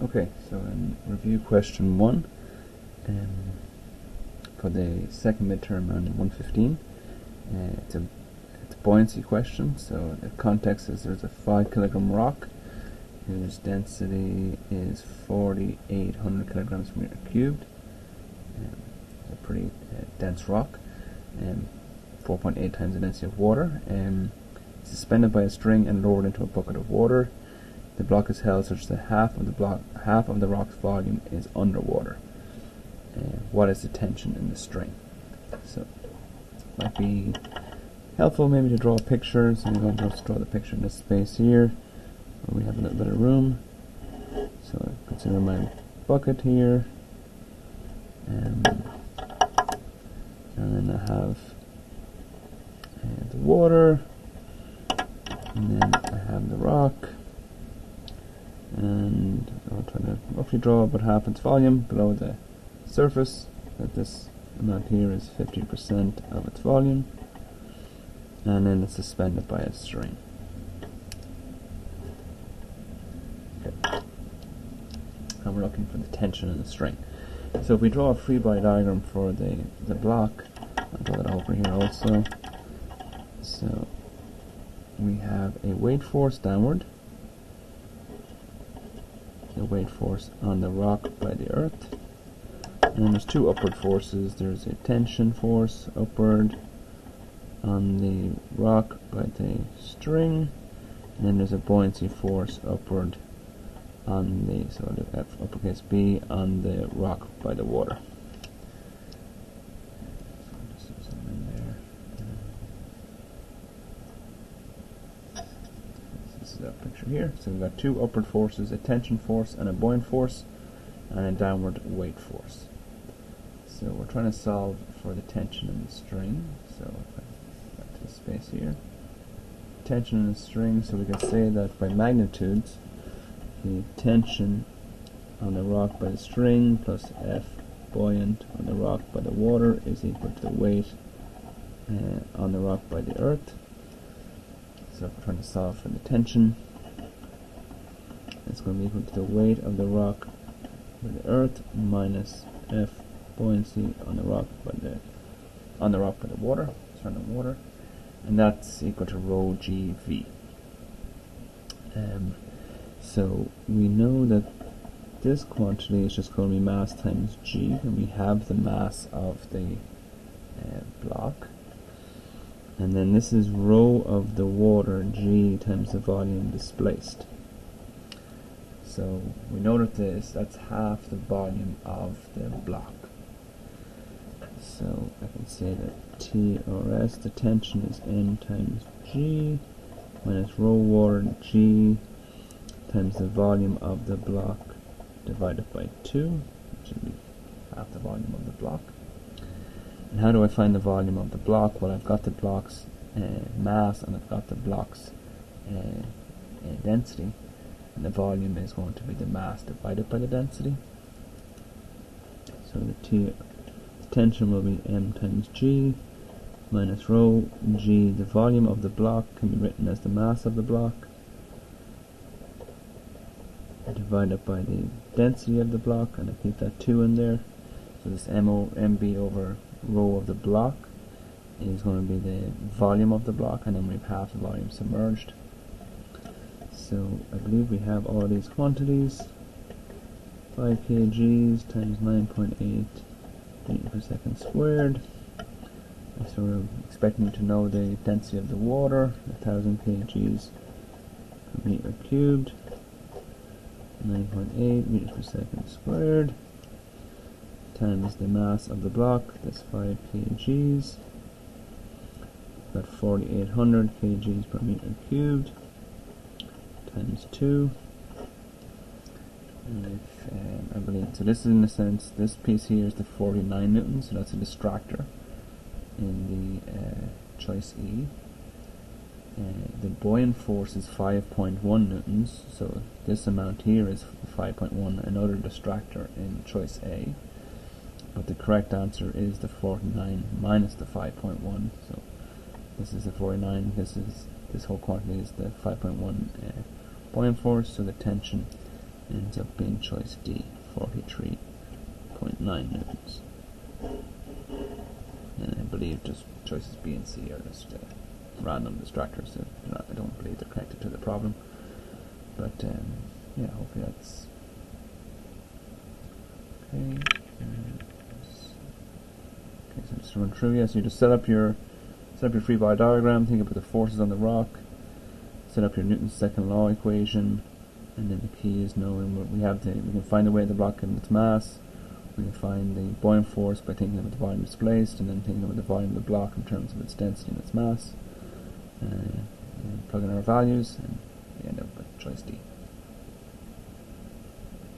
Okay, so in review question 1, for the second midterm on 115, it's a buoyancy question. So the context is there's a 5 kilogram rock whose density is 4,800 kilograms per meter cubed. It's a pretty dense rock, 4.8 times the density of water. Suspended by a string and lowered into a bucket of water. The block is held such that half of the rock's volume is underwater. What is the tension in the string? So it might be helpful maybe to draw a picture. So I'm going to just draw the picture in this space here, where we have a little bit of room. So consider my bucket here, and then I have the water, and then I have the rock, and I'll try to roughly draw about half its volume below the surface. That this amount here is 50% of its volume, and then it's suspended by a string. Okay. And we're looking for the tension in the string. So if we draw a Freebody diagram for the block, I'll draw that over here also. So we have a weight force downward, the weight force on the rock by the earth, and then there's two upward forces. There's a tension force upward on the rock by the string, and then there's a buoyancy force upward on the, so the F uppercase B, on the rock by the water. So just zoom in there. This is our picture here. So we've got two upward forces, a tension force and a buoyant force, and a downward weight force. So we're trying to solve for the tension in the string. So if I got to the space here, tension in the string, so we can say that by magnitudes, the tension on the rock by the string plus F buoyant on the rock by the water is equal to the weight on the rock by the earth. So if we're trying to solve for the tension, it's going to be equal to the weight of the rock by the earth minus F buoyancy on the rock by the water, surrounding water, and that's equal to rho GV. So we know that this quantity is just going to be mass times g, and we have the mass of the block, and then this is rho of the water, g times the volume displaced. So we know that that's half the volume of the block. So I can say that T or S, the tension, is N times G minus rho water G times the volume of the block divided by 2, which would be half the volume of the block. And how do I find the volume of the block? Well, I've got the block's mass and I've got the block's density, and the volume is going to be the mass divided by the density. So the tension will be M times G minus rho G. The volume of the block can be written as the mass of the block divided by the density of the block, and I keep that 2 in there. So this MB over rho of the block is going to be the volume of the block, and then we have half the volume submerged. So I believe we have all these quantities. 5 kgs times 9.8 meters per second squared. So we're expecting to know the density of the water, 1,000 kgs per meter cubed. 9.8 meters per second squared times the mass of the block, that's 5 kgs. Got 4,800 kgs per meter cubed times 2. And I believe, so this is, in a sense, this piece here is the 49 newtons, so that's a distractor in the choice E. The buoyant force is 5.1 newtons, so this amount here is 5.1, another distractor in choice A. But the correct answer is the 49 minus the 5.1. So this is the 49. This whole quantity is the 5.1 buoyant force. So the tension ends up being choice D, 43.9 newtons. And I believe just choices B and C are just random distractors, so I don't believe they're connected to the problem. But yeah, hopefully that's okay. Okay, so just to run through, yes, you just set up your Freebody diagram, think about the forces on the rock, set up your Newton's second law equation, and then the key is knowing what we can find the weight of the block and its mass. We can find the buoyant force by thinking about the volume displaced, and then thinking about the volume of the block in terms of its density and its mass. And plug in our values, and we end up with choice D.